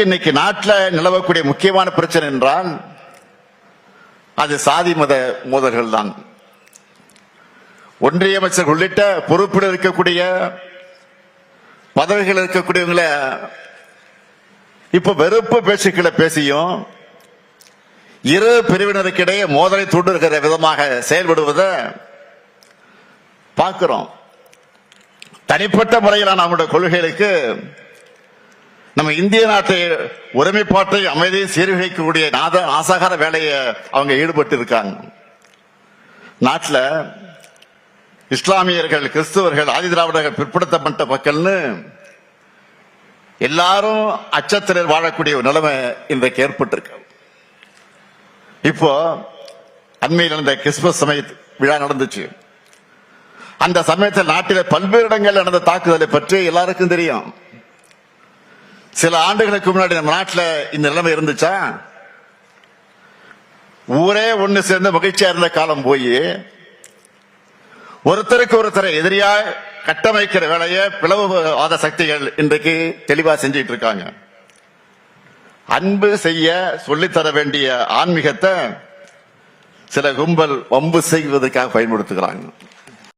இன்னைக்கு நாட்டில் நிலவக்கூடிய முக்கியமான பிரச்சனை என்றால் அது சாதி மத மோதல்கள் தான். ஒன்றிய அமைச்சர் உள்ளிட்ட பொறுப்பில் இருக்கக்கூடிய பதவிகள் இருக்கக்கூடியவங்களை இப்ப வெறுப்பு பேச்சுக்களை பேசியும் இரு பிரிவினருக்கிடையே மோதலை தூண்டுகிற விதமாக செயல்படுவதை பார்க்கிறோம். தனிப்பட்ட முறையிலான அவங்களுடைய கொள்கைகளுக்கு நம்ம இந்திய நாட்டை ஒருமைப்பாட்டை அமைதியை சீர்குலைக்கக்கூடிய நாசகார வேலையை அவங்க ஈடுபட்டு இருக்காங்க. நாட்டில் இஸ்லாமியர்கள், கிறிஸ்துவர்கள், ஆதி திராவிடர்கள், பிற்படுத்தப்பட்ட மக்கள்னு எல்லாரும் அச்சத்தில் வாழக்கூடிய ஒரு நிலைமை இன்றைக்கு ஏற்பட்டிருக்கு. இப்போ அண்மையில் நடந்த கிறிஸ்துமஸ் சமய விழா நடந்துச்சு. அந்த சமயத்தில் நாட்டில் பல்வேறு இடங்கள் நடந்த தாக்குதலை பற்றி எல்லாருக்கும் தெரியும். சில ஆண்டுகளுக்கு முன்னாடி நம்ம நாட்டில் இந்த நிலைமை இருந்துச்சா? ஊரே ஒண்ணு சேர்ந்து மகிழ்ச்சியா இருந்த காலம் போய் ஒருத்தருக்கு ஒருத்தரை எதிரியா கட்டமைக்கிற வேலையை பிளவுவாத சக்திகள் இன்றைக்கு தெளிவா செஞ்சிட்டு இருக்காங்க. அன்பு செய்ய சொல்லித்தர வேண்டிய ஆன்மீகத்தை சில கும்பல் வம்பு செய்வதற்காக பயன்படுத்துகிறாங்க.